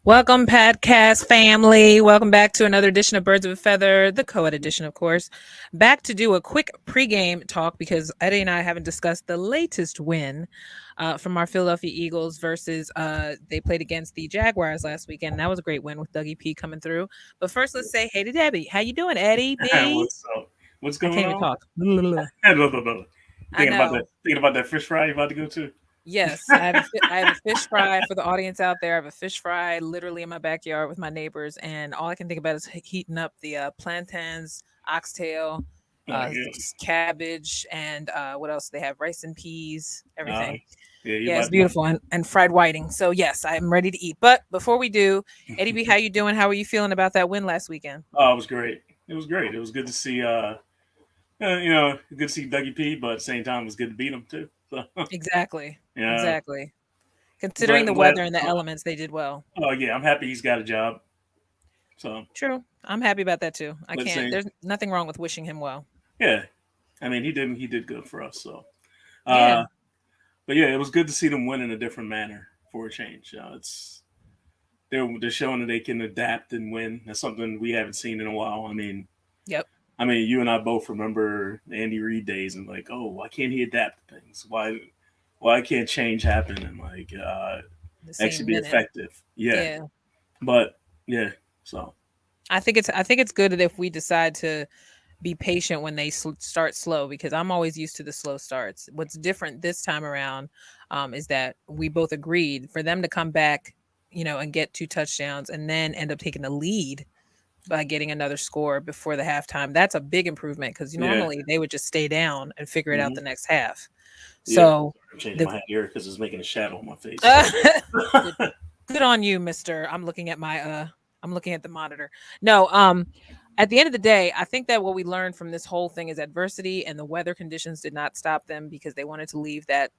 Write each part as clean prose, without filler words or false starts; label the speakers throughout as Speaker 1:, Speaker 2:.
Speaker 1: Welcome, podcast family. Welcome back to another edition of Birds of a Feather, the co-ed edition, of course. Back to do a quick pregame talk because Eddie and I haven't discussed the latest win from our Philadelphia Eagles versus they played against the Jaguars last weekend. That was a great win with Dougie P coming through. But first, let's say hey to Debbie. How you doing, Eddie B?
Speaker 2: What's up? What's
Speaker 1: I can't
Speaker 2: going
Speaker 1: even
Speaker 2: on?
Speaker 1: talk.
Speaker 2: No.
Speaker 1: I know.
Speaker 2: Thinking about that fish fry you about to go to.
Speaker 1: Yes, I have a fish fry for the audience out there. I have a fish fry literally in my backyard with my neighbors, and all I can think about is heating up the plantains, oxtail,
Speaker 2: Oh yeah.
Speaker 1: cabbage, and what else do they have? Rice and peas,
Speaker 2: Uh,
Speaker 1: everything.
Speaker 2: yeah, you
Speaker 1: Yeah, it's
Speaker 2: about to.
Speaker 1: beautiful and fried whiting. So yes, I'm ready to eat. But before we do, Eddie B, how you doing? How are you feeling about that win last weekend?
Speaker 2: Oh, it was great. It was great. It was good to see. Good to see Dougie P, but at the same time, it was good to beat him too. So
Speaker 1: Exactly,
Speaker 2: yeah,
Speaker 1: exactly. Considering the
Speaker 2: glad.
Speaker 1: weather and the elements, they did well.
Speaker 2: Oh yeah, I'm happy he's got a job. So,
Speaker 1: True. I'm happy about that too. I
Speaker 2: but
Speaker 1: can't.
Speaker 2: saying,
Speaker 1: There's nothing wrong with wishing him well.
Speaker 2: yeah, I mean he did good for us. So,
Speaker 1: Yeah.
Speaker 2: uh, but yeah, it was good to see them win in a different manner for a change. They're showing that they can adapt and win. That's something we haven't seen in a while.
Speaker 1: Yep.
Speaker 2: I mean, you and I both remember the Andy Reid days, and like, oh, why can't he adapt to things? Why can't change happen and
Speaker 1: The
Speaker 2: actually
Speaker 1: same
Speaker 2: be
Speaker 1: minute.
Speaker 2: effective? Yeah,
Speaker 1: Yeah.
Speaker 2: but yeah, so
Speaker 1: I think it's good that if we decide to be patient when they start slow because I'm always used to the slow starts. What's different this time around is that we both agreed for them to come back, and get two touchdowns and then end up taking the lead by getting another score before the halftime. That's a big improvement because
Speaker 2: yeah,
Speaker 1: normally they would just stay down and figure it out
Speaker 2: hmm
Speaker 1: the next half.
Speaker 2: yeah.
Speaker 1: So
Speaker 2: I'm changing
Speaker 1: the
Speaker 2: my hat here because it's making a shadow on my face.
Speaker 1: good good on you, mister. I'm looking at the monitor. No, at the end of the day, I think that what we learned from this whole thing is adversity and the weather conditions did not stop them because they wanted to leave that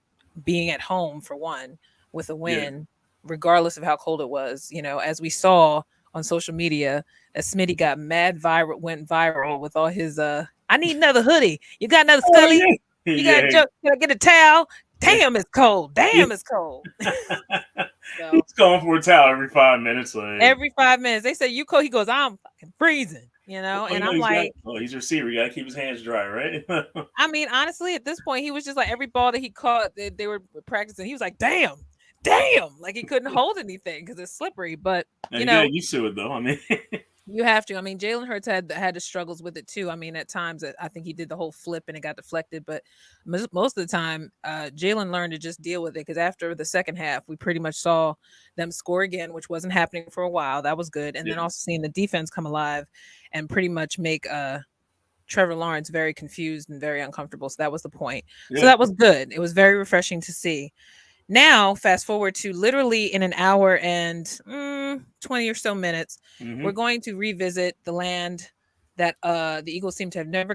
Speaker 1: being at home for one with a
Speaker 2: Yeah,
Speaker 1: win, regardless of how cold it was. As we saw on social media, that Smitty got went viral with all his I need another hoodie. You got another
Speaker 2: oh
Speaker 1: Scully?
Speaker 2: yeah,
Speaker 1: You got a
Speaker 2: yeah,
Speaker 1: joke? Can I get a towel?
Speaker 2: yeah.
Speaker 1: Damn, it's cold.
Speaker 2: Yeah.
Speaker 1: Damn, it's cold. So
Speaker 2: He's calling for a towel every 5 minutes. Like,
Speaker 1: every 5 minutes, they say you cold. He goes, I'm fucking freezing,
Speaker 2: well,
Speaker 1: and I'm like,
Speaker 2: he's a receiver. You got to keep his hands dry, right?
Speaker 1: I mean, honestly, at this point, he was just like every ball that he caught, they were practicing. He was like, damn, like he couldn't hold anything because it's slippery. But
Speaker 2: Now
Speaker 1: you
Speaker 2: you got
Speaker 1: know,
Speaker 2: used to it, though.
Speaker 1: you have to. I mean, Jalen Hurts had his struggles with it too. I mean, at times I think he did the whole flip and it got deflected, but most of the time, Jalen learned to just deal with it because after the second half, we pretty much saw them score again, which wasn't happening for a while. That was good, and
Speaker 2: Yeah,
Speaker 1: then also seeing the defense come alive and pretty much make Trevor Lawrence very confused and very uncomfortable. So that was the point. So
Speaker 2: yeah.
Speaker 1: that was good. It was very refreshing to see. Now, fast forward to literally in an hour and 20 or so minutes, we're
Speaker 2: hmm
Speaker 1: going to revisit the land that the Eagles seem to have never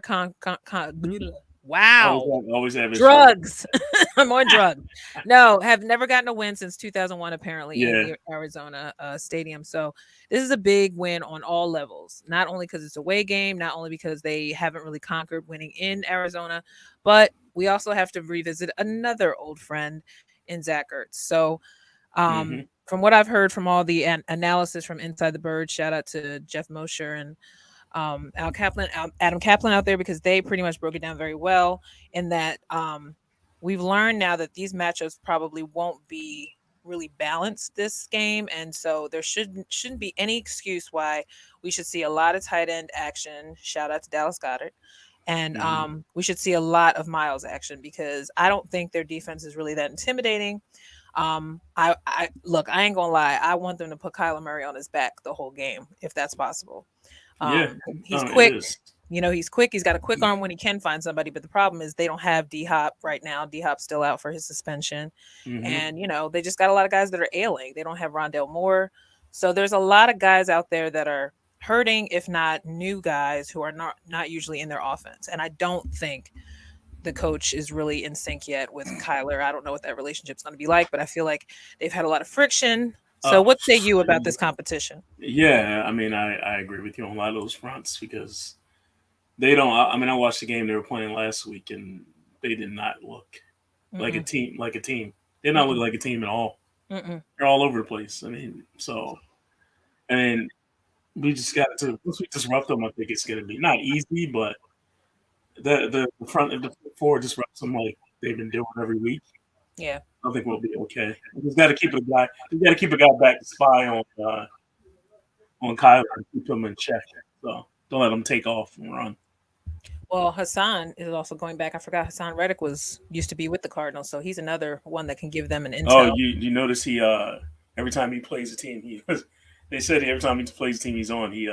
Speaker 1: wow.
Speaker 2: Always have issues.
Speaker 1: Drugs. I'm on drugs. No, have never gotten a win since 2001, apparently, in
Speaker 2: Yeah,
Speaker 1: the Arizona stadium. So this is a big win on all levels, not only because it's a away game, not only because they haven't really conquered winning in Arizona, but we also have to revisit another old friend in Zach Ertz. So
Speaker 2: hmm
Speaker 1: from what I've heard from all the analysis from Inside the Bird, shout out to Jeff Mosher and Adam Kaplan out there because they pretty much broke it down very well. In that we've learned now that these matchups probably won't be really balanced this game, and so there shouldn't be any excuse why we should see a lot of tight end action. Shout out to Dallas Goddard. And
Speaker 2: hmm
Speaker 1: we should see a lot of Miles action because I don't think their defense is really that intimidating. I look, I ain't gonna lie. I want them to put Kyler Murray on his back the whole game if that's possible.
Speaker 2: Yeah.
Speaker 1: He's
Speaker 2: No, it
Speaker 1: quick.
Speaker 2: is.
Speaker 1: He's quick. He's got a quick arm when he can find somebody. But the problem is they don't have D Hop right now. D Hop's still out for his suspension,
Speaker 2: hmm
Speaker 1: and they just got a lot of guys that are ailing. They don't have Rondell Moore, so there's a lot of guys out there that are hurting, if not new guys who are not usually in their offense. And I don't think the coach is really in sync yet with Kyler. I don't know what that relationship's going to be like, but I feel like they've had a lot of friction. So,
Speaker 2: Oh,
Speaker 1: what say you about this competition?
Speaker 2: yeah. I agree with you on a lot of those fronts because they don't. I watched the game they were playing last week, and they did not look like a
Speaker 1: Mm-mm,
Speaker 2: team. Like a team, they did not look
Speaker 1: mm-mm,
Speaker 2: like a team at all.
Speaker 1: mm-mm.
Speaker 2: They're all over the place. So. and we just got to once we disrupt them. I think it's going to be not easy, but the front of the four disrupts them like they've been doing every week.
Speaker 1: Yeah.
Speaker 2: I think we'll be okay. We just got to keep a guy. We got to keep a guy back to spy on Kyler and keep him in check. So don't let him take off and run.
Speaker 1: Well, Hassan is also going back. I forgot Hassan Reddick used to be with the Cardinals, so he's another one that can give them an
Speaker 2: Oh,
Speaker 1: intel.
Speaker 2: you notice he every time he plays a team they said every time he plays a team he's on he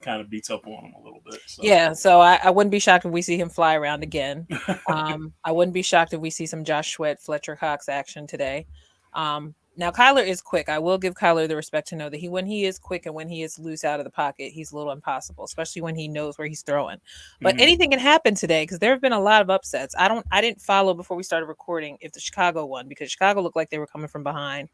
Speaker 2: kind of beats up on him a little bit. So.
Speaker 1: Yeah, so I wouldn't be shocked if we see him fly around again. I wouldn't be shocked if we see some Josh Sweat, Fletcher Cox action today. Now Kyler is quick. I will give Kyler the respect to know that when he is quick and when he is loose out of the pocket, he's a little impossible, especially when he knows where he's throwing. But anything can happen today because there have been a lot of upsets. I didn't follow before we started recording if the Chicago won because Chicago looked like they were coming from behind.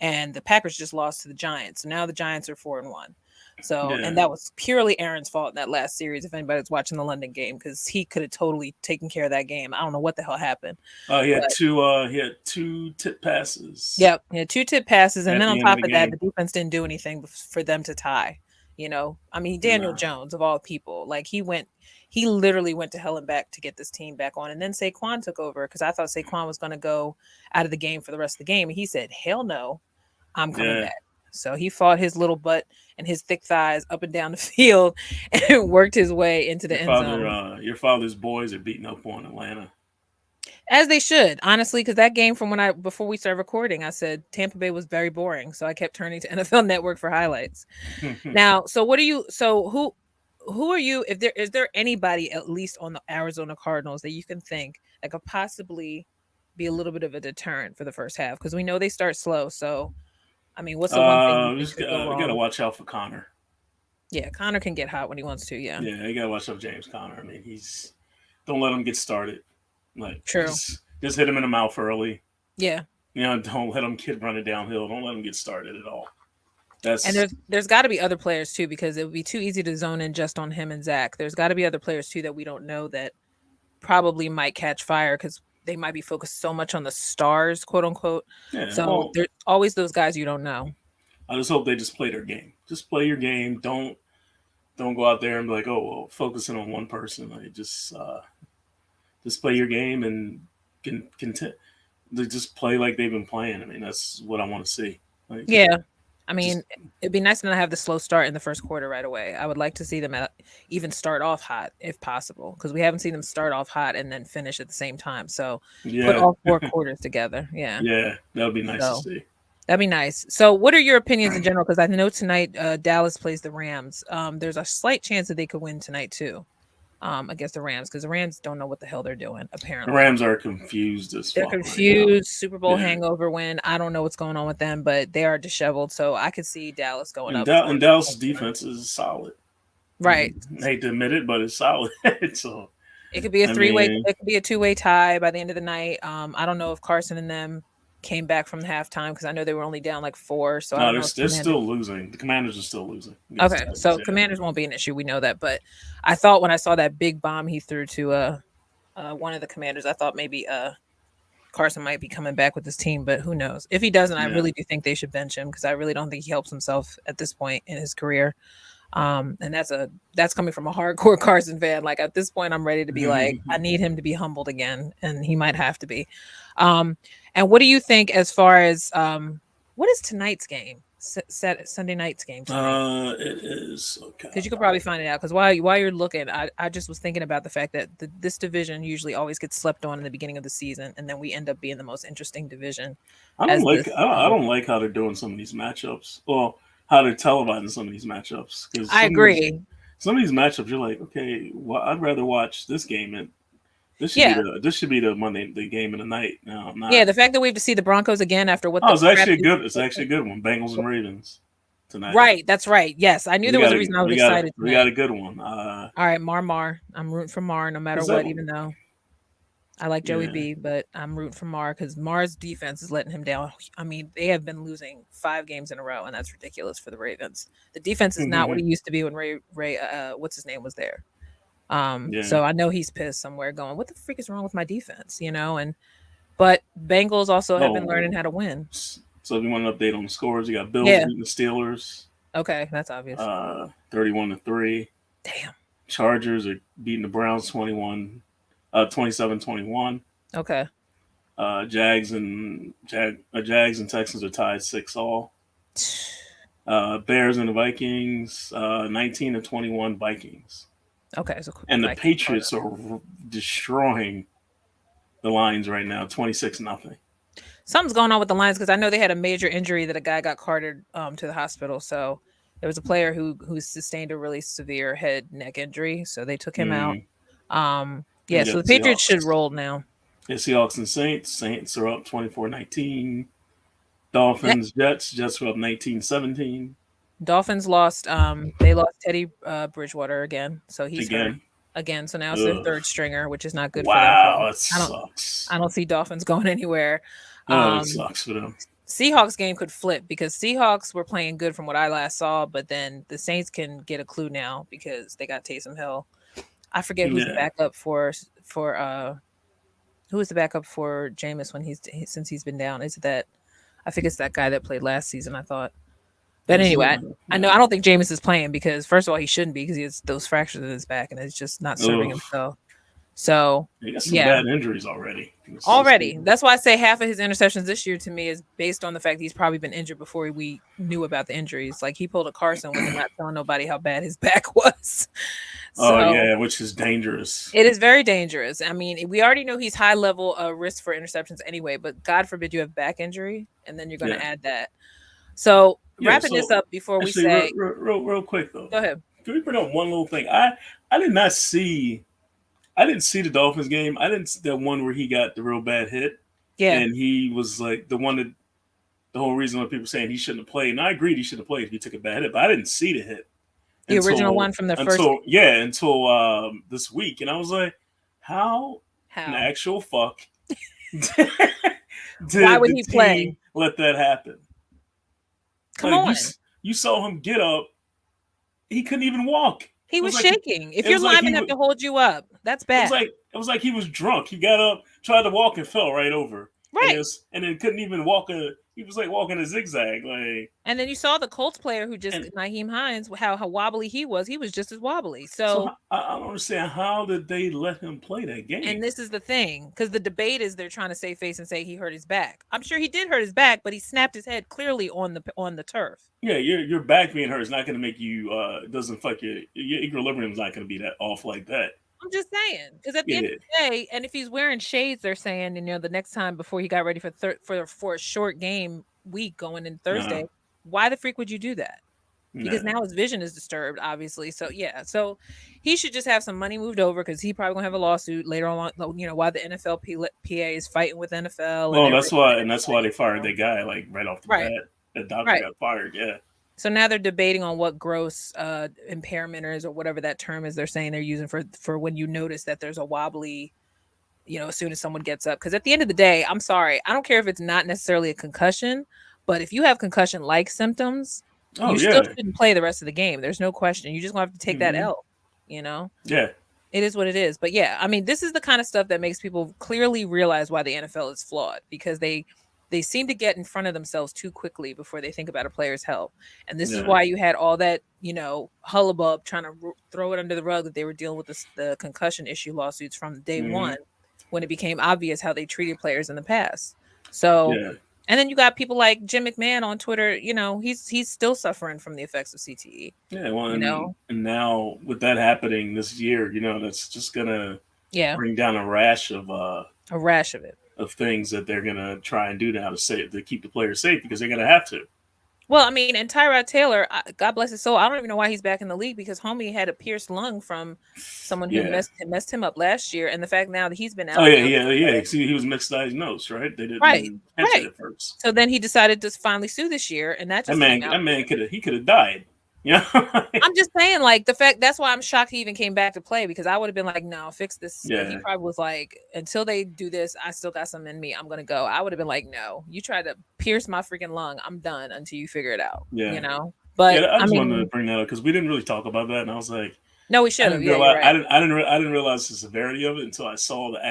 Speaker 1: And the Packers just lost to the Giants. So now the Giants are 4-1. So, and that was purely Aaron's fault in that last series. If anybody's watching the London game, because he could have totally taken care of that game. I don't know what the hell happened.
Speaker 2: He had two tip passes.
Speaker 1: Yep, he had 2 tip passes, and then on top of that, the defense didn't do anything for them to tie. I mean, Daniel Jones of all people, like he literally went to hell and back to get this team back on, and then Saquon took over because I thought Saquon was going to go out of the game for the rest of the game, and he said, "Hell no, I'm coming back." So he fought his little butt and his thick thighs up and down the field and worked his way into the end zone.
Speaker 2: Your father's boys are beating up on Atlanta.
Speaker 1: As they should, honestly, because that game before we started recording, I said Tampa Bay was very boring. So I kept turning to NFL Network for highlights. Now, so who are you, is there anybody at least on the Arizona Cardinals that you can think that could possibly be a little bit of a deterrent for the first half? Because we know they start slow. So I mean, what's the one thing
Speaker 2: we got to watch out for Connor.
Speaker 1: Yeah, Connor can get hot when he wants to. Yeah,
Speaker 2: you got to watch out for James Conner. I mean, don't let him get started. Like,
Speaker 1: true.
Speaker 2: Just hit him in the mouth early.
Speaker 1: Yeah.
Speaker 2: Don't let him kid running downhill. Don't let him get started at all.
Speaker 1: And there's got to be other players too, because it would be too easy to zone in just on him and Zach. There's got to be other players too that we don't know that probably might catch fire because they might be focused so much on the stars, quote unquote. Yeah, so there's always those guys you don't know.
Speaker 2: I just hope they just play their game. Just play your game. Don't go out there and be like, oh, well, focusing on one person. Like, just play your game and just play like they've been playing. I mean, that's what I want to see. Like,
Speaker 1: yeah. I mean, it'd be nice to not have the slow start in the first quarter right away. I would like to see them even start off hot if possible, because we haven't seen them start off hot and then finish at the same time. So put all 4 quarters together. Yeah.
Speaker 2: Yeah, that would be nice to see.
Speaker 1: That'd be nice. So what are your opinions in general? Because I know tonight Dallas plays the Rams. There's a slight chance that they could win tonight too. Against the Rams, because the Rams don't know what the hell they're doing. Apparently,
Speaker 2: the Rams are confused
Speaker 1: They're confused. Right, Super Bowl hangover win. I don't know what's going on with them, but they are disheveled. So I could see Dallas going up.
Speaker 2: And Dallas' defense is solid.
Speaker 1: Right.
Speaker 2: I hate to admit it, but it's solid. So
Speaker 1: it could be a 3-way. It could be a 2-way tie by the end of the night. I don't know if Carson and them came back from halftime because I know they were only down like 4. So
Speaker 2: no, they're still losing. The Commanders are still losing.
Speaker 1: Okay, so Commanders won't be an issue. We know that, but I thought when I saw that big bomb he threw to one of the Commanders, I thought maybe Carson might be coming back with his team, but who knows? If he doesn't, I really do think they should bench him because I really don't think he helps himself at this point in his career. And that's coming from a hardcore Carson fan. Like at this point, I'm ready to be like, I need him to be humbled again, and he might have to be. And what do you think as far as what is tonight's game? Sunday night's game tonight?
Speaker 2: It is okay.
Speaker 1: Because you could probably find it out. Because while you're looking, I just was thinking about the fact that this division usually always gets slept on in the beginning of the season, and then we end up being the most interesting division.
Speaker 2: I don't like how they're doing some of these matchups. Well, how they're televising some of these matchups.
Speaker 1: I agree.
Speaker 2: Some of these matchups, you're like, okay, well, I'd rather watch this game and. This should be the game of the night. No, I'm not.
Speaker 1: Yeah, the fact that we have to see the Broncos again after what?
Speaker 2: It's actually good. It's actually a good one. Bengals and Ravens tonight.
Speaker 1: Right, that's right. Yes, I knew there was a reason I was excited.
Speaker 2: We got a good one.
Speaker 1: All right, Mar. I'm rooting for Mar no matter what. Even though I like Joey B, but I'm rooting for Mar because Mar's defense is letting him down. I mean, they have been losing 5 games in a row, and that's ridiculous for the Ravens. The defense is not what it used to be when Ray what's his name was there. So I know he's pissed somewhere going, what the freak is wrong with my defense? But Bengals also have been learning how to win.
Speaker 2: So if you want an update on the scores, you got Bills
Speaker 1: Yeah.
Speaker 2: beating the Steelers.
Speaker 1: Okay, that's obvious.
Speaker 2: 31-3.
Speaker 1: Damn.
Speaker 2: Chargers are beating the Browns 27-21.
Speaker 1: Okay.
Speaker 2: Jags and Texans are tied 6-all. Bears and the Vikings 19-21 Vikings.
Speaker 1: Okay, so
Speaker 2: And the
Speaker 1: Vikings
Speaker 2: Patriots are destroying the Lions right now, 26-0.
Speaker 1: Something's going on with the Lions because I know they had a major injury that a guy got carted to the hospital. So there was a player who sustained a really severe head neck injury, so they took him out. Yeah, so the Patriots should roll now.
Speaker 2: Yeah, Seahawks and Saints. Saints are up 24-19. Dolphins, Jets were up 19-17.
Speaker 1: Dolphins lost. They lost Teddy Bridgewater again, so he's hurt again. So now it's their third stringer, which is not good for them.
Speaker 2: Wow, that sucks.
Speaker 1: I don't see Dolphins going anywhere.
Speaker 2: That sucks for them.
Speaker 1: Seahawks game could flip because Seahawks were playing good from what I last saw, but then the Saints can get a clue now because they got Taysom Hill. I forget who's the backup for who is the backup for Jameis since he's been down. Is it that? I think it's that guy that played last season, I thought. But anyway, I know I don't think Jameis is playing because first of all he shouldn't be because he has those fractures in his back and it's just not serving himself. So
Speaker 2: he got some bad injuries already.
Speaker 1: That's why I say half of his interceptions this year to me is based on the fact he's probably been injured before we knew about the injuries. Like he pulled a Carson when not telling nobody how bad his back was.
Speaker 2: Which is dangerous.
Speaker 1: It is very dangerous. I mean, we already know he's high level risk for interceptions anyway, but God forbid you have back injury and then you're going to add that. So wrapping this up before we say
Speaker 2: real quick though.
Speaker 1: Go ahead.
Speaker 2: Can we bring up one little thing? I didn't see the Dolphins game. I didn't see that one where he got the real bad hit.
Speaker 1: Yeah.
Speaker 2: And he was like the one that the whole reason why people saying he shouldn't have played. And I agreed he should have played if he took a bad hit, but I didn't see the hit.
Speaker 1: The original one from the first.
Speaker 2: Until this week. And I was like, how? In the actual fuck
Speaker 1: why would he play?
Speaker 2: Let that happen.
Speaker 1: Come on.
Speaker 2: You saw him get up. He couldn't even walk.
Speaker 1: He was shaking. If your linemen have to hold you up, that's bad.
Speaker 2: It was like he was drunk. He got up, tried to walk, and fell right over.
Speaker 1: Right.
Speaker 2: And then couldn't even walk he was like walking a zigzag.
Speaker 1: And then you saw the Colts player who just Nyheim Hines, how wobbly he was. He was just as wobbly. So
Speaker 2: I don't understand how did they let him play that game?
Speaker 1: And this is the thing, because the debate is they're trying to save face and say he hurt his back. I'm sure he did hurt his back, but he snapped his head clearly on the turf.
Speaker 2: Yeah, your back being hurt is not going to make you doesn't fuck your equilibrium is not going to be that off like that.
Speaker 1: I'm just saying, because at the end of the day, and if he's wearing shades, they're saying, the next time before he got ready for a short game week going in Thursday, why the freak would you do that? Because now his vision is disturbed, obviously. So so he should just have some money moved over because he probably gonna have a lawsuit later on. While the NFL PA is fighting with NFL.
Speaker 2: Well, that's why they fired that guy right off the bat. That doctor got fired. Yeah. So
Speaker 1: now they're debating on what gross impairment is or whatever that term is they're saying they're using for when you notice that there's a wobbly, as soon as someone gets up. Because at the end of the day, I'm sorry, I don't care if it's not necessarily a concussion, but if you have concussion-like symptoms, you still shouldn't play the rest of the game. There's no question. You just gonna have to take that L. Yeah. It is what it is. But I mean, this is the kind of stuff that makes people clearly realize why the NFL is flawed because they seem to get in front of themselves too quickly before they think about a player's health. And this is why you had all that, hullabub trying to throw it under the rug that they were dealing with the concussion issue lawsuits from day one when it became obvious how they treated players in the past. So, and then you got people like Jim McMahon on Twitter, he's still suffering from the effects of CTE.
Speaker 2: Yeah, well, and now with that happening this year, that's just going to bring down a rash of it. Of things that they're gonna try and do now to keep the players safe because they're gonna have to.
Speaker 1: Well, I mean, and Tyrod Taylor, God bless his soul, I don't even know why he's back in the league because homie had a pierced lung from someone who messed him up last year, and the fact now that he's been out.
Speaker 2: See, he was misdiagnosed, right? They didn't catch it at first.
Speaker 1: So then he decided to finally sue this year, and that
Speaker 2: man could have died. Yeah,
Speaker 1: I'm just saying, that's why I'm shocked he even came back to play because I would have been like, no, fix this. Yeah. He probably was like, until they do this, I still got some in me. I'm gonna go. I would have been like, no, you tried to pierce my freaking lung. I'm done until you figure it out. Yeah, But
Speaker 2: I just wanted to bring that up because we didn't really talk about that, and I was like,
Speaker 1: no, we should have.
Speaker 2: I didn't realize the severity of it until I saw the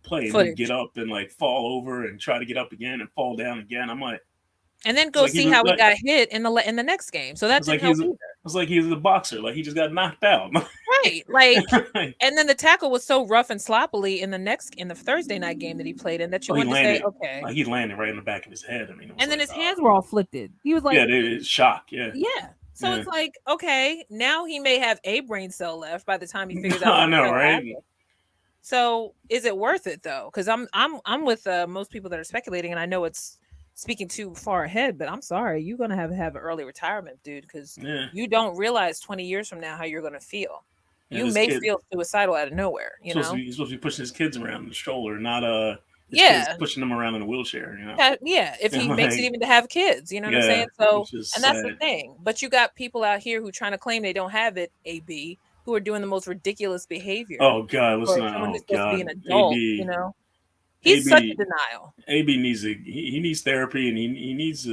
Speaker 2: play and then get up and like fall over and try to get up again and fall down again. I'm like,
Speaker 1: and then go see how he got hit in the next game. So that didn't help either.
Speaker 2: It's like he was a boxer, like he just got knocked out.
Speaker 1: Right, like, and then the tackle was so rough and sloppily in the Thursday night game that he played in that you wanted to say, okay,
Speaker 2: like he landed right in the back of his head. I mean,
Speaker 1: and then his hands were all flicted. He was like,
Speaker 2: yeah, it's shock. Yeah.
Speaker 1: So it's like, okay, now he may have a brain cell left by the time he figures out.
Speaker 2: I know, right?
Speaker 1: So is it worth it though? Because I'm with most people that are speculating, and I know it's speaking too far ahead, but I'm sorry, you're gonna have an early retirement, dude, because you don't realize 20 years from now how you're gonna feel. You may feel suicidal out of nowhere. He's supposed
Speaker 2: to be pushing his kids around in the stroller, not kids pushing them around in a wheelchair.
Speaker 1: If he makes it even to have kids, you know what I'm saying. So, and that's the thing. But you got people out here who trying to claim they don't have it, AB, who are doing the most ridiculous behavior.
Speaker 2: Oh God, listen,
Speaker 1: supposed to be an adult, AB, he's such a denial.
Speaker 2: AB needs he needs therapy, and he needs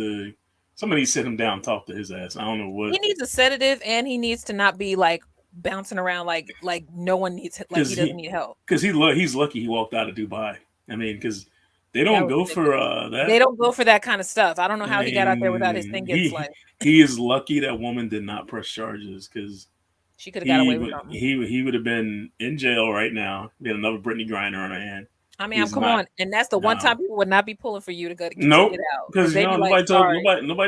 Speaker 2: somebody sit him down, talk to his ass. I don't know what
Speaker 1: he needs a sedative, and he needs to not be like bouncing around like no one needs, like he doesn't need help.
Speaker 2: Because he's lucky he walked out of Dubai. I mean, because they don't go for that.
Speaker 1: They don't go for that kind of stuff. I don't know how he got out there without his thing getting sliced.
Speaker 2: He is lucky that woman did not press charges, because
Speaker 1: she could have got away with something.
Speaker 2: He would have been in jail right now. He had another Brittany Griner on her hand.
Speaker 1: I mean, come on, and that's the one time people would not be pulling for you to go to get
Speaker 2: it
Speaker 1: out.
Speaker 2: Because nobody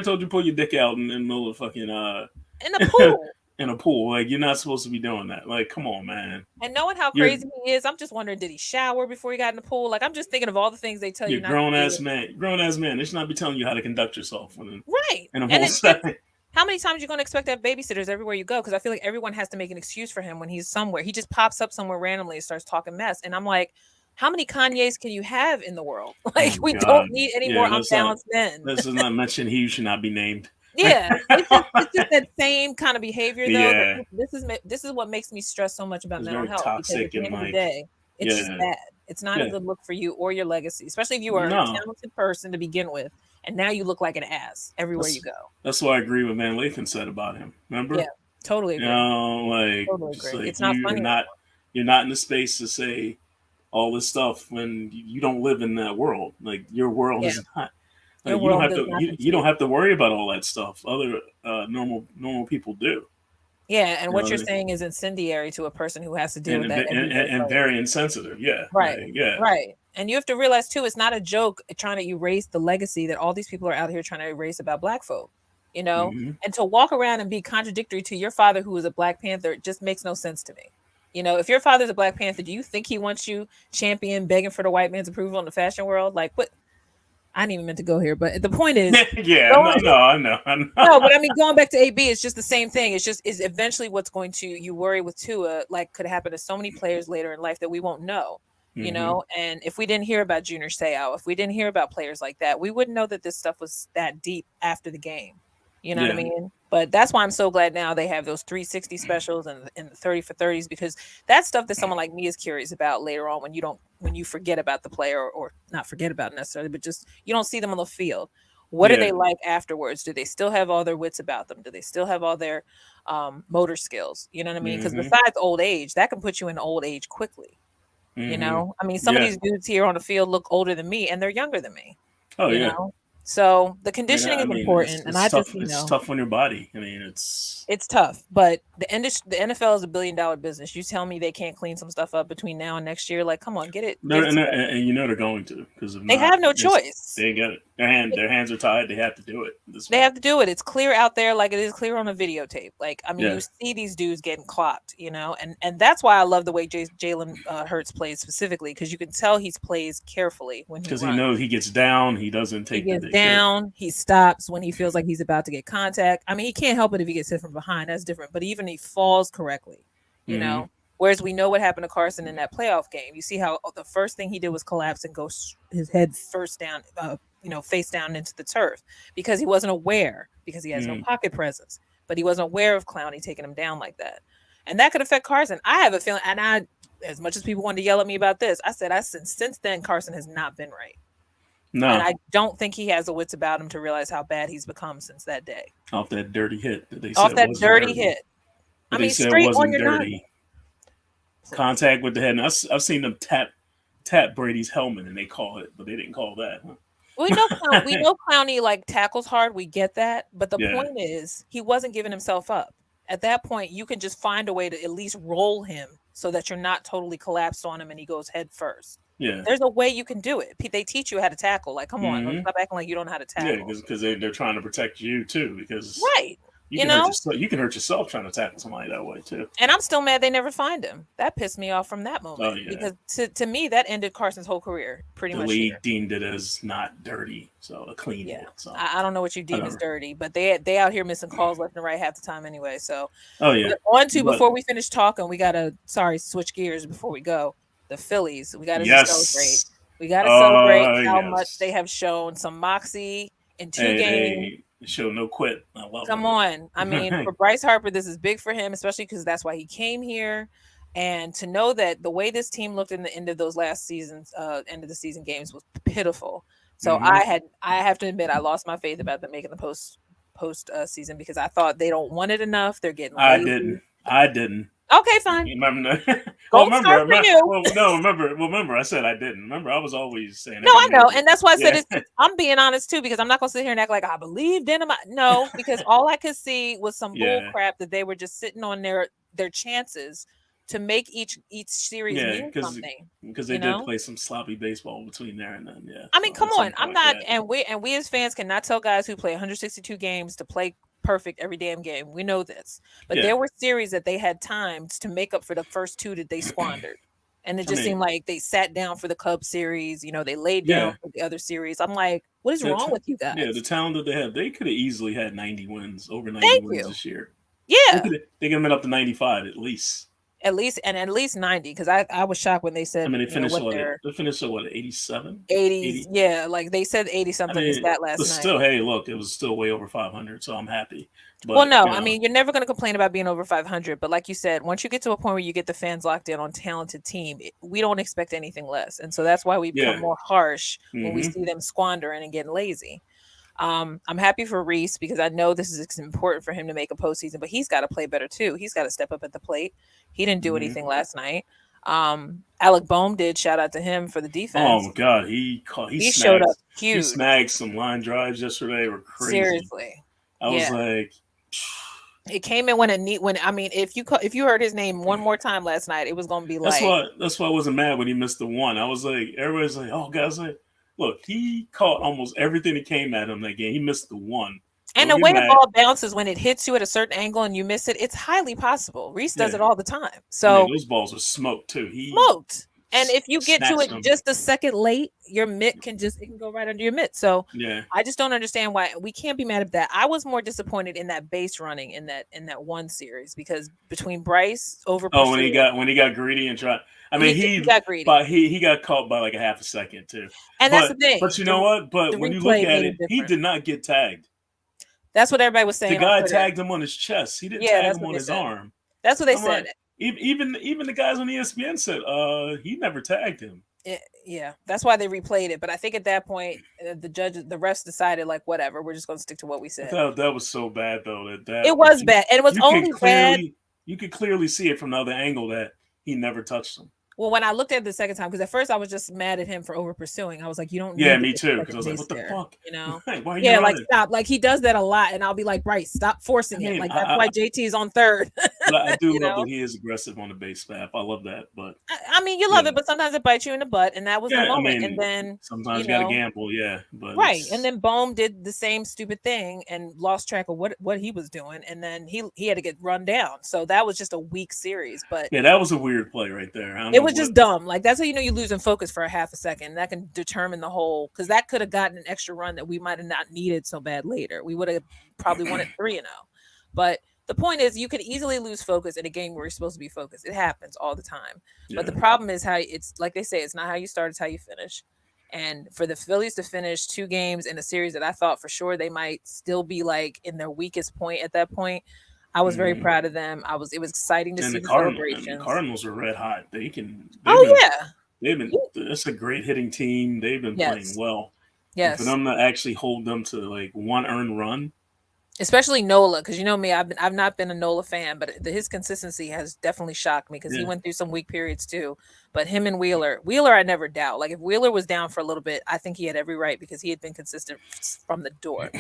Speaker 2: told you to pull your dick out in the middle of fucking
Speaker 1: in the pool.
Speaker 2: In a pool, like, you're not supposed to be doing that. Like, come on, man.
Speaker 1: And knowing how crazy he is, I'm just wondering, did he shower before he got in the pool? Like, I'm just thinking of all the things they tell you.
Speaker 2: Grown ass man. They should not be telling you how to conduct yourself.
Speaker 1: Right.
Speaker 2: In a pool setting.
Speaker 1: How many times are you going to expect to have babysitters everywhere you go? Because I feel like everyone has to make an excuse for him when he's somewhere. He just pops up somewhere randomly and starts talking mess. And I'm like, how many Kanyes can you have in the world? Like, we don't need any more unbalanced men.
Speaker 2: This is not mentioned. He should not be named.
Speaker 1: Yeah, it's just that same kind of behavior, though. Yeah. This is what makes me stress so much about mental health.
Speaker 2: Toxic,
Speaker 1: because at the end of the day, it's just bad. It's not a good look for you or your legacy, especially if you are a talented person to begin with, and now you look like an ass everywhere you go.
Speaker 2: That's what I agree with Van Lathan said about him. Remember?
Speaker 1: Yeah, totally agree.
Speaker 2: Totally agree.
Speaker 1: Like, it's not funny.
Speaker 2: You're not in the space to say all this stuff when you don't live in that world. Like, your world is not. Like, you don't have to worry about all that stuff. Other normal people do.
Speaker 1: Yeah, and what you're saying is incendiary to a person who has to deal with that.
Speaker 2: And very insensitive. Yeah.
Speaker 1: Right. Right. And you have to realize too, it's not a joke trying to erase the legacy that all these people are out here trying to erase about Black folk. And to walk around and be contradictory to your father, who is a Black Panther, just makes no sense to me. If your father's a Black Panther, do you think he wants you champion begging for the white man's approval in the fashion world? Like, what? I didn't even meant to go here, but the point is,
Speaker 2: I know.
Speaker 1: No, but I mean, going back to AB, it's just the same thing. It's eventually what's going to, you worry with Tua, like, could happen to so many players later in life that we won't know, and if we didn't hear about Junior Seau, if we didn't hear about players like that, we wouldn't know that this stuff was that deep after the game. You know what I mean? But that's why I'm so glad now they have those 360 specials and the 30 for 30s, because that's stuff that someone like me is curious about later on when you forget about the player, or not forget about it necessarily, but just you don't see them on the field. What are they like afterwards? Do they still have all their wits about them? Do they still have all their motor skills? You know what I mean? Because besides old age, that can put you in old age quickly. I mean, some of these dudes here on the field look older than me, and they're younger than me.
Speaker 2: Oh,
Speaker 1: you know? So the conditioning is important, and
Speaker 2: it's tough on your body. I mean, it's
Speaker 1: tough, but the NFL is $1 billion business. You tell me they can't clean some stuff up between now and next year? Like, come on, get it.
Speaker 2: And they're going to, because
Speaker 1: they have no choice.
Speaker 2: They got it. Their hands are tied. They have to do it.
Speaker 1: Have to do it. It's clear out there, like it is clear on a videotape. Like, I mean, you see these dudes getting clocked, and that's why I love the way Jalen Hurts plays specifically, because you can tell he plays carefully when
Speaker 2: because he knows he gets down. He doesn't take.
Speaker 1: He gets down. He stops when he feels like he's about to get contact. I mean, he can't help it if he gets hit from behind. That's different. But even he falls correctly, you know. Whereas we know what happened to Carson in that playoff game. You see how the first thing he did was collapse and go his head first down, face down into the turf, because he wasn't aware, because he has no pocket presence, but he wasn't aware of Clowney taking him down like that. And that could affect Carson. I have a feeling, and as much as people wanted to yell at me about this, I said, since then, Carson has not been right. No. And I don't think he has the wits about him to realize how bad he's become since that day.
Speaker 2: Off that dirty hit.
Speaker 1: Hit. I mean, straight on your dirty.
Speaker 2: Contact with the head. And I've seen them tap tap Brady's helmet, and they call it, but they didn't call that. Huh?
Speaker 1: We know Clowney like tackles hard. We get that, but the point is he wasn't giving himself up. At that point, you can just find a way to at least roll him so that you're not totally collapsed on him and he goes head first.
Speaker 2: Yeah,
Speaker 1: there's a way you can do it. They teach you how to tackle. Like, come on, stop acting like you don't know how to tackle.
Speaker 2: Yeah, because they're trying to protect you too. Because
Speaker 1: right.
Speaker 2: You can hurt yourself trying to tackle somebody that way too.
Speaker 1: And I'm still mad they never find him. That pissed me off from that moment. Because to me, that ended Carson's whole career pretty much.
Speaker 2: The league deemed it as not dirty, so a clean hit. So
Speaker 1: I don't know what you deem as dirty, but they out here missing calls left and right half the time anyway. So before we finish talking, we gotta switch gears before we go. The Phillies, we gotta celebrate. We gotta celebrate how much they have shown some moxie in 2 games.
Speaker 2: Show no quit.
Speaker 1: Come on. I mean, for Bryce Harper, this is big for him, especially because that's why he came here. And to know that the way this team looked in the end of those last seasons, end of the season games was pitiful. So I have to admit, I lost my faith about them making the post season because I thought they don't want it enough. They're getting lazy.
Speaker 2: I didn't.
Speaker 1: Okay, fine.
Speaker 2: Remember? Remember, I said I didn't. Remember, I was always saying.
Speaker 1: No, I know, and that's why I said I'm being honest too, because I'm not going to sit here and act like I believed in them. No, because all I could see was some bull crap that they were just sitting on their chances to make each series mean something.
Speaker 2: Because they did play some sloppy baseball between there and then. Yeah.
Speaker 1: I mean, come on, I'm not, and we as fans cannot tell guys who play 162 games to play perfect every damn game. We know this, but there were series that they had times to make up for the first 2 that they squandered, and it just seemed like they sat down for the Cubs series. They laid down for the other series. I'm like, what is wrong with you guys?
Speaker 2: Yeah, the talent that they have, they could have easily had 90 wins, over 90 wins this year.
Speaker 1: Yeah,
Speaker 2: they could have been up to 95 at least.
Speaker 1: At least 90, because I was shocked when they said.
Speaker 2: I mean, they finished at what 87,
Speaker 1: 80s, yeah, like they said 80 something is that last night.
Speaker 2: Still, hey, look, it was still way over 500, so I'm happy.
Speaker 1: But, I mean, you're never going to complain about being over 500, but like you said, once you get to a point where you get the fans locked in on talented team, we don't expect anything less, and so that's why we become more harsh when we see them squandering and getting lazy. I'm happy for Reese because I know this is important for him to make a postseason, but he's got to play better too. He's got to step up at the plate. He didn't do anything last night. Alec Boehm did. Shout out to him for the defense.
Speaker 2: Oh my God, he
Speaker 1: showed up huge.
Speaker 2: He snagged some line drives yesterday. Were crazy.
Speaker 1: Seriously,
Speaker 2: I was like,
Speaker 1: it came in when I mean, if you heard his name one more time last night, it was going to be like.
Speaker 2: That's why I wasn't mad when he missed the one. I was like, everybody's like, oh, guys, look, he caught almost everything that came at him that game. He missed the one.
Speaker 1: And the way the ball bounces when it hits you at a certain angle and you miss it, it's highly possible. Reese does it all the time. So
Speaker 2: those balls are smoked too.
Speaker 1: Smoked. And if you get to it just a second late, your mitt can go right under your mitt. So I just don't understand why we can't be mad at that. I was more disappointed in that base running in that one series because between Bryce over
Speaker 2: when he got greedy and tried. I mean, he got greedy, but he got caught by like a half a second too.
Speaker 1: And that's the thing.
Speaker 2: But you know what? But when you look at it, he did not get tagged.
Speaker 1: That's what everybody was saying.
Speaker 2: The guy tagged him on his chest. He didn't tag him on his arm.
Speaker 1: That's what they said.
Speaker 2: Even the guys on ESPN said he never tagged him.
Speaker 1: Yeah, that's why they replayed it. But I think at that point, the refs decided like whatever, we're just going to stick to what we said.
Speaker 2: That was so bad though. That
Speaker 1: it was bad, and it was only bad.
Speaker 2: You could clearly see it from the other angle that he never touched him.
Speaker 1: Well, when I looked at it the second time, because at first I was just mad at him for over pursuing. I was like, you don't.
Speaker 2: Yeah, me too. Because I was like, what the fuck?
Speaker 1: You know?
Speaker 2: Why are you
Speaker 1: like stop. Like he does that a lot, and I'll be like, Bryce, stop forcing it. Like that's why JT is on third.
Speaker 2: But I do love that he is aggressive on the base path. I love that. But
Speaker 1: I mean, you love it, but sometimes it bites you in the butt, and that was the moment. And then
Speaker 2: sometimes you gotta gamble, But
Speaker 1: and then Boehm did the same stupid thing and lost track of what he was doing, and then he had to get run down. So that was just a weak series. But
Speaker 2: that was a weird play right there.
Speaker 1: It was just dumb. Like that's how you know you're losing focus for a half a second. That can determine the whole, because that could have gotten an extra run that we might have not needed so bad later. We would have probably won it 3-0. But the point is, you could easily lose focus in a game where you're supposed to be focused. It happens all the time. Yeah. But the problem is how it's like they say, it's not how you start, it's how you finish. And for the Phillies to finish 2 games in a series that I thought for sure they might still be like in their weakest point at that point, I was very proud of them. It was exciting to see the celebrations.
Speaker 2: The Cardinals are red hot. It's a great hitting team. They've been playing well.
Speaker 1: Yes.
Speaker 2: And for them to actually hold them to like 1 earned run
Speaker 1: Especially Nola, because you know me, I've not been a Nola fan, but his consistency has definitely shocked me because he went through some weak periods too. But him and Wheeler, I never doubt. Like if Wheeler was down for a little bit, I think he had every right because he had been consistent from the door.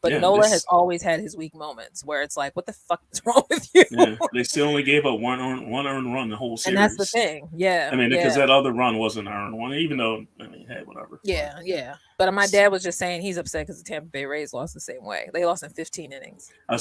Speaker 1: But Nola has always had his weak moments where it's like, what the fuck is wrong with you?
Speaker 2: Yeah, they still only gave up one earned run the whole series.
Speaker 1: And that's the thing. Yeah.
Speaker 2: I mean, because that other run wasn't an earned one, even though, I mean, hey, whatever.
Speaker 1: Yeah, yeah. But my dad was just saying he's upset because the Tampa Bay Rays lost the same way. They lost in 15 innings.
Speaker 2: I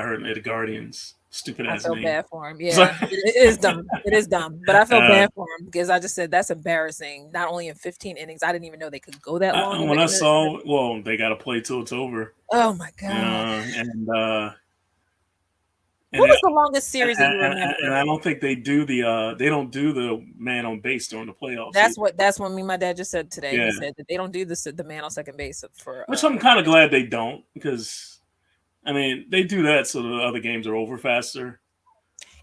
Speaker 2: heard the Guardians. Stupid ass
Speaker 1: name. I
Speaker 2: feel
Speaker 1: bad for him. Yeah, it is dumb. It is dumb. But I feel bad for him because I just said that's embarrassing. Not only in 15 innings, I didn't even know they could go that long.
Speaker 2: When I saw, well, they got to play till it's over.
Speaker 1: Oh my god!
Speaker 2: And
Speaker 1: what was the longest series that you remember?
Speaker 2: And I don't think they do the man on base during the playoffs.
Speaker 1: That's what me and my dad just said today. Yeah. He said that they don't do the man on second base for.
Speaker 2: Which I'm kind of glad they don't because. I mean, they do that so the other games are over faster.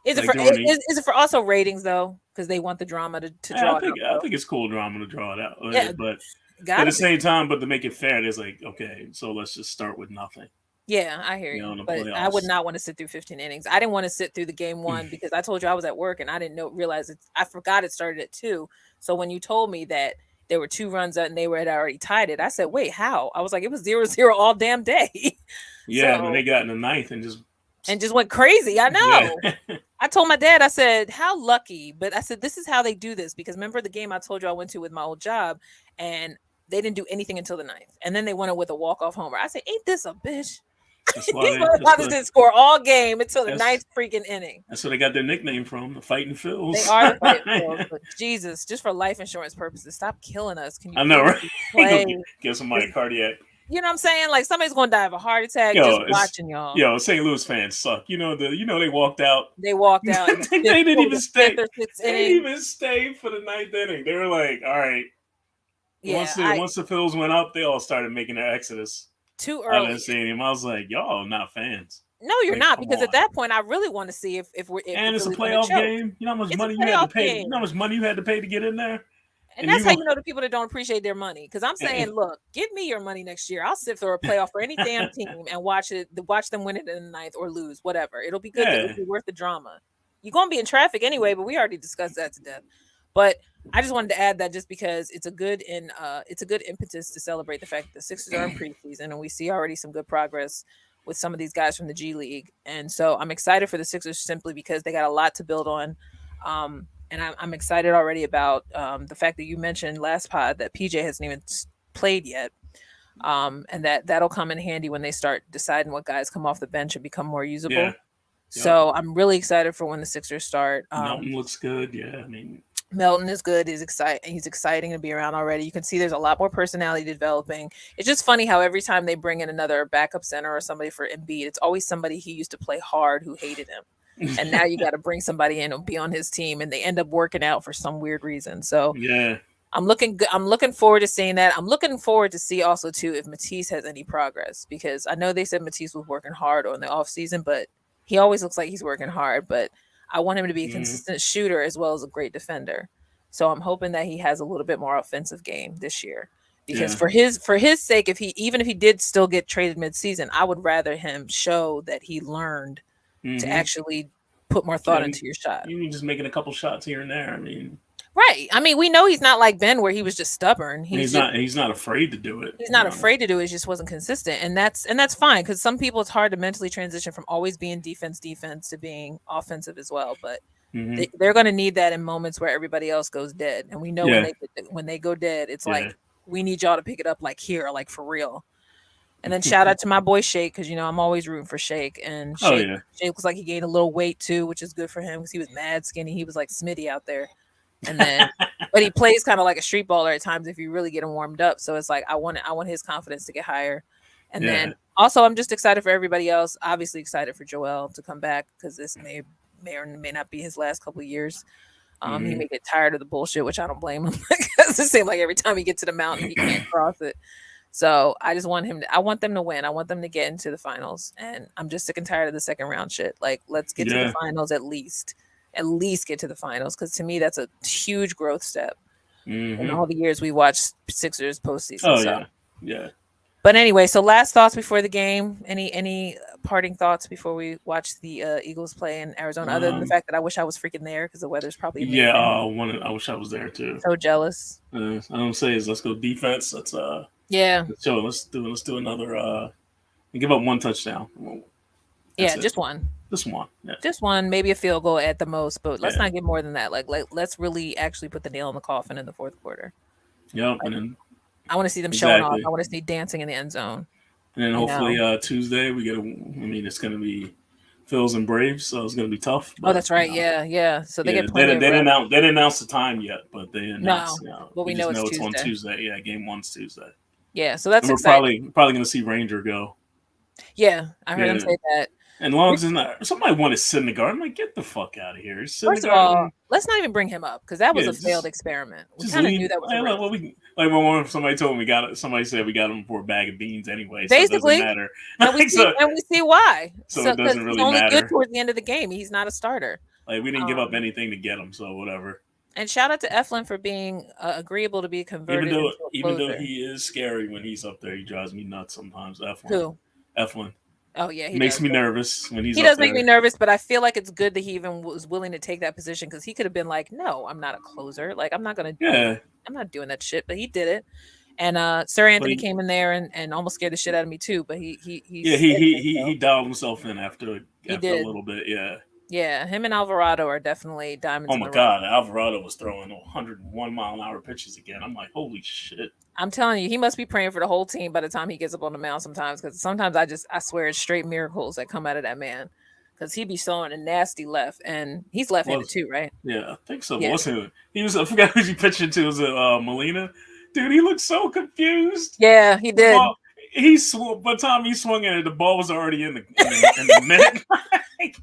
Speaker 1: Is it for also ratings though? Because they want the drama to draw.
Speaker 2: I think it's cool drama to draw it out. Yeah, but at the same time, but to make it fair, it's like okay, so let's just start with nothing.
Speaker 1: Yeah, I hear you. But playoffs. I would not want to sit through 15 innings. I didn't want to sit through the game one because I told you I was at work and I didn't realize it. I forgot it started at 2. So when you told me that there were 2 runs out and they had already tied it, I said, "Wait, how?" I was like, "It was 0-0 all damn day."
Speaker 2: Yeah, and they got in the 9th and
Speaker 1: just went crazy. I know. Yeah. I told my dad, I said, "How lucky!" But I said, "This is how they do this." Because remember the game I told you I went to with my old job, and they didn't do anything until the 9th, and then they won it with a walk-off homer. I said, "Ain't this a bitch?" These motherfuckers didn't score all game until the 9th freaking inning.
Speaker 2: That's where they got their nickname from, the Fighting Phils.
Speaker 1: They are the Fighting Phils, but Jesus, just for life insurance purposes, stop killing us. Can you?
Speaker 2: I know, right? Give somebody cardiac.
Speaker 1: You know what I'm saying? Like somebody's gonna die of a heart attack just watching y'all.
Speaker 2: Yo, St. Louis fans suck. You know they walked out.
Speaker 1: They walked out.
Speaker 2: They didn't even stay. They didn't even stay for the 9th inning. They were like, all right. Yeah, once the Phils went up, they all started making their exodus.
Speaker 1: Too early.
Speaker 2: I didn't see him. I was like, y'all not fans.
Speaker 1: No, you're not, because at that point I really want to see if we're
Speaker 2: and it's a playoff game. You know how much money you had to pay? You know how much money you had to pay to get in there?
Speaker 1: And that's how you know the people that don't appreciate their money. Because I'm saying, look, give me your money next year. I'll sit for a playoff for any damn team and watch them win it in the 9th or lose, whatever. It'll be good. It'll be worth the drama. You're gonna be in traffic anyway, but we already discussed that to death. But I just wanted to add that just because it's a good impetus to celebrate the fact that the Sixers are in preseason and we see already some good progress with some of these guys from the G League. And so I'm excited for the Sixers simply because they got a lot to build on. And I'm excited already about the fact that you mentioned last pod that PJ hasn't even played yet. And that'll come in handy when they start deciding what guys come off the bench and become more usable. Yeah. So I'm really excited for when the Sixers start.
Speaker 2: Melton looks good. Yeah, I mean,
Speaker 1: Melton is good. He's exciting to be around already. You can see there's a lot more personality developing. It's just funny how every time they bring in another backup center or somebody for Embiid, it's always somebody he used to play hard who hated him. And now you got to bring somebody in and be on his team, and they end up working out for some weird reason. So
Speaker 2: yeah,
Speaker 1: I'm looking forward to seeing that. I'm looking forward to see also too if Matisse has any progress, because I know they said Matisse was working hard on the off season, but he always looks like he's working hard. But I want him to be a consistent shooter as well as a great defender. So I'm hoping that he has a little bit more offensive game this year, because for his sake, even if he did still get traded midseason, I would rather him show that he learned to actually put more thought into your shot.
Speaker 2: You just making a couple shots here and there. I mean,
Speaker 1: right. I mean, we know he's not like Ben where he was just stubborn.
Speaker 2: He's not afraid to do it.
Speaker 1: He's not afraid to do it. He just wasn't consistent. And that's fine, because some people it's hard to mentally transition from always being defense to being offensive as well. But they're going to need that in moments where everybody else goes dead. And we know when they go dead, it's like, we need y'all to pick it up like here, like for real. And then shout out to my boy Shake, because I'm always rooting for Shake. And Shake looks like he gained a little weight too, which is good for him because he was mad skinny. He was like Smitty out there. And then, but he plays kind of like a street baller at times if you really get him warmed up. So it's like I want his confidence to get higher. And then also I'm just excited for everybody else. Obviously excited for Joel to come back, because this may or may not be his last couple of years. He may get tired of the bullshit, which I don't blame him, because it seems like every time he gets to the mountain he can't cross it. So I just want I want them to win. I want them to get into the finals. And I'm just sick and tired of the second round shit. Like, let's get to the finals at least get to the finals. Because to me, that's a huge growth step in all the years we watched Sixers postseason.
Speaker 2: Yeah.
Speaker 1: But anyway, so last thoughts before the game. Any parting thoughts before we watch the Eagles play in Arizona? Other than the fact that I wish I was freaking there because the weather's probably amazing.
Speaker 2: Yeah, I wish I was there too.
Speaker 1: So jealous.
Speaker 2: I don't say is let's go defense. Let's let's do another. Give up one touchdown.
Speaker 1: Yeah, just one.
Speaker 2: Just one. Yeah.
Speaker 1: Just one, maybe a field goal at the most, but let's not get more than that. Like let's really actually put the nail in the coffin in the fourth quarter.
Speaker 2: Yep, and then
Speaker 1: I want to see them showing off. I want to see dancing in the end zone.
Speaker 2: And then hopefully Tuesday we get it's going to be Phillies and Braves, so it's going to be tough.
Speaker 1: But, that's right. Yeah. So they get plenty.
Speaker 2: They didn't announce the time yet, but they announced.
Speaker 1: But we know it's
Speaker 2: on Tuesday. Yeah, game 1's Tuesday.
Speaker 1: Yeah, so that's
Speaker 2: exciting. We're probably going to see Ranger go.
Speaker 1: Yeah, I heard him say that.
Speaker 2: And long as somebody wanted Syndergaard, I'm like, get the fuck out of here.
Speaker 1: First of all, let's not even bring him up because that was a failed experiment. We kind of knew that was
Speaker 2: when somebody told me somebody said we got him for a bag of beans anyway.
Speaker 1: Basically,
Speaker 2: so it doesn't matter.
Speaker 1: And we see why.
Speaker 2: So it doesn't really
Speaker 1: matter. He's only
Speaker 2: good
Speaker 1: towards the end of the game. He's not a starter.
Speaker 2: Like we didn't give up anything to get him, so whatever.
Speaker 1: And shout out to Eflin for being agreeable to be converted.
Speaker 2: Even though he is scary when he's up there, he drives me nuts sometimes. Eflin.
Speaker 1: Who?
Speaker 2: Eflin.
Speaker 1: Oh yeah,
Speaker 2: he makes me nervous when he's.
Speaker 1: He does make me nervous, but I feel like it's good that he even was willing to take that position because he could have been like, "No, I'm not a closer. Like I'm not gonna. I'm not doing that shit." But he did it, and Sir Anthony came in there and almost scared the shit out of me too. But he
Speaker 2: dialed himself in after a little bit. Yeah.
Speaker 1: Yeah, him and Alvarado are definitely diamonds.
Speaker 2: Oh my God, Alvarado was throwing 101-mile-an-hour pitches again. I'm like, holy shit.
Speaker 1: I'm telling you, he must be praying for the whole team by the time he gets up on the mound sometimes. Because sometimes I swear it's straight miracles that come out of that man. Because he be throwing a nasty left, and he's left-handed too, right?
Speaker 2: Yeah, I think so. Yeah. I forgot who he pitched to. Was it Molina? Dude, he looked so confused.
Speaker 1: Yeah, he did.
Speaker 2: By the time he swung at it, the ball was already in the mitt.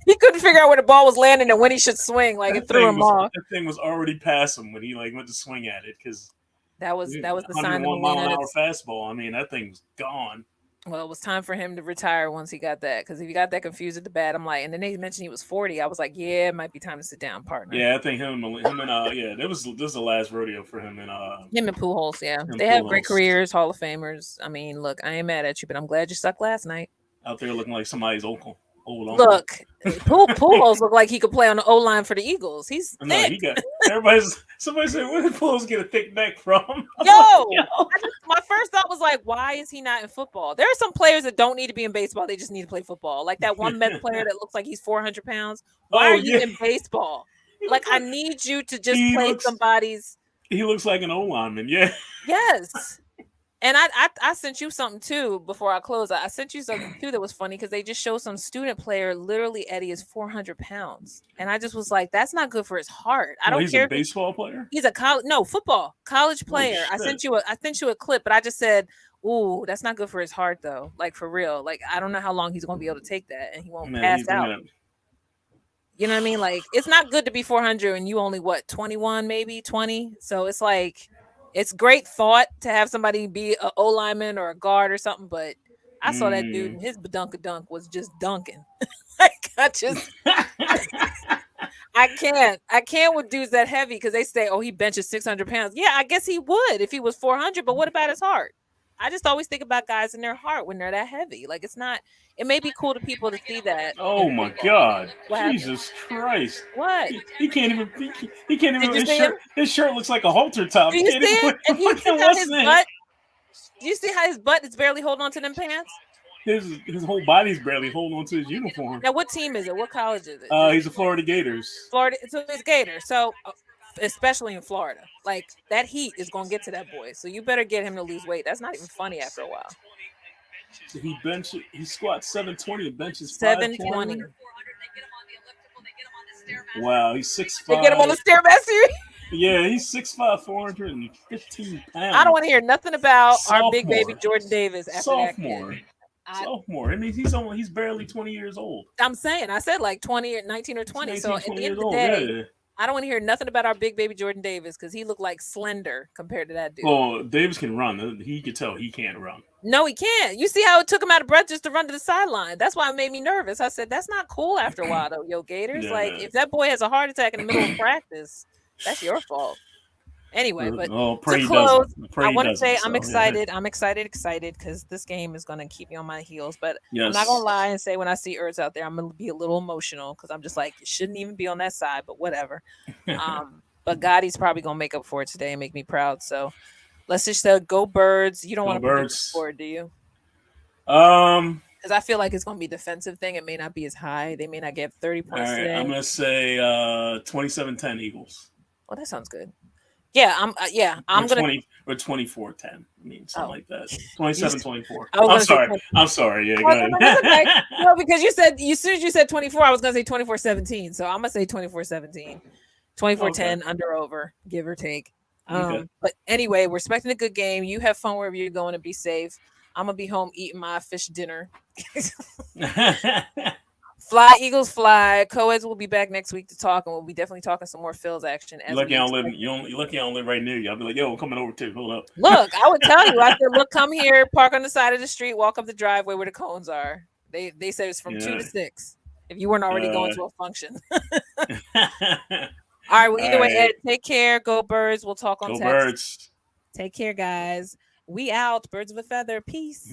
Speaker 1: He couldn't figure out where the ball was landing and when he should swing. Like it threw him off.
Speaker 2: That thing was already past him when he went to swing at it because
Speaker 1: that was the sign.
Speaker 2: 101-mile-an-hour fastball. I mean, that thing was gone.
Speaker 1: Well, it was time for him to retire once he got that. Because if he got that confused at the bat, I'm like, and then they mentioned he was 40. I was like, yeah, it might be time to sit down, partner.
Speaker 2: Yeah, I think him and this was the last rodeo for him and
Speaker 1: Pujols. Yeah, they have great careers, Hall of Famers. I mean, look, I ain't mad at you, but I'm glad you sucked last night.
Speaker 2: Out there looking like somebody's uncle.
Speaker 1: Look, Pujols look like he could play on the O-line for the Eagles. He's thick.
Speaker 2: No, he got somebody said, where did Pujols get a thick neck from?
Speaker 1: My first thought was like, why is he not in football? There are some players that don't need to be in baseball. They just need to play football. Like that one Mets player that looks like he's 400 pounds. Why are you in baseball? Like, I need you to just play somebody's.
Speaker 2: He looks like an O-lineman, yeah.
Speaker 1: Yes. And I sent you something too before I close. I sent you something too that was funny because they just showed some student player. Literally, Eddie is 400 pounds, and I just was like, "That's not good for his heart." I don't care.
Speaker 2: He's a baseball player.
Speaker 1: He's a football college player. I sent you a clip, but I just said, "Ooh, that's not good for his heart, though. Like for real. Like I don't know how long he's going to be able to take that, and he won't pass out." You know what I mean? Like it's not good to be 400 and you only 21, maybe 20. So it's like. It's great thought to have somebody be an O-lineman or a guard or something, but I saw that dude and his badunk was just dunking. Like I can't with dudes that heavy because they say, oh, he benches 600 pounds. Yeah, I guess he would if he was 400, but what about his heart? I just always think about guys in their heart when they're that heavy. Like it may be cool to people to see that.
Speaker 2: Oh my God. Jesus Christ.
Speaker 1: What?
Speaker 2: He can't even his shirt looks like a halter top.
Speaker 1: Do you see it? And you see how his butt? Do you see how his butt is barely holding on to them pants?
Speaker 2: His whole body's barely holding on to his uniform.
Speaker 1: Now, what team is it? What college is it?
Speaker 2: He's a Florida Gators.
Speaker 1: So it's Gators. So especially in Florida, like that heat is gonna get to that boy. So you better get him to lose weight. That's not even funny after a while.
Speaker 2: He squats 720 and benches
Speaker 1: 720.
Speaker 2: Wow, he's 6'5".
Speaker 1: They get him on the Stairmaster.
Speaker 2: Yeah, he's 6'5", 415 pounds.
Speaker 1: I don't want to hear nothing about our big baby Jordan Davis after
Speaker 2: Sophomore. I mean, he's barely 20 years old.
Speaker 1: I'm saying, I said like 20 or 19 or 20. So at the end of the day, I don't want to hear nothing about our big baby Jordan Davis because he looked like slender compared to that dude.
Speaker 2: Well, Davis can run. He could tell he can't run.
Speaker 1: No, he can't. You see how it took him out of breath just to run to the sideline. That's why it made me nervous. I said, that's not cool after a while, though, yo, Gators. Yeah. Like, if that boy has a heart attack in the middle of practice, that's your fault. Anyway, but
Speaker 2: to close,
Speaker 1: I want to say I'm excited. Yeah. I'm excited because this game is going to keep me on my heels. But yes. I'm not going to lie and say when I see Ertz out there, I'm going to be a little emotional because I'm just like, it shouldn't even be on that side, but whatever. But Gotti's probably going to make up for it today and make me proud. So let's just go Birds. You don't want to predict the score, do you? Because I feel like it's going to be a defensive thing. It may not be as high. They may not get 30 points today.
Speaker 2: I'm going to say 27-10 Eagles.
Speaker 1: Well, that sounds good. Yeah, I'm gonna
Speaker 2: 20 or 24-10. I mean, something like that. 27-24. I'm sorry. Yeah, go ahead.
Speaker 1: Okay. No, because as soon as you said 24, I was gonna say 24-17. So I'm gonna say 24-17. 24-10 under over, give or take. Okay. But anyway, we're expecting a good game. You have fun wherever you're going, to be safe. I'm gonna be home eating my fish dinner. Fly, Eagles, fly. Co-eds will be back next week to talk, and we'll be definitely talking some more Phil's action.
Speaker 2: You're lucky I don't live right near you. I'll be like, yo, I'm coming over too. Hold up.
Speaker 1: Look, I would tell you. I said, look, come here, park on the side of the street, walk up the driveway where the cones are. They said it's from 2 to 6. If you weren't already going to a function. All right. Well, either way, Ed, take care. Go Birds. We'll talk on text.
Speaker 2: Go Birds.
Speaker 1: Take care, guys. We out. Birds of a feather. Peace.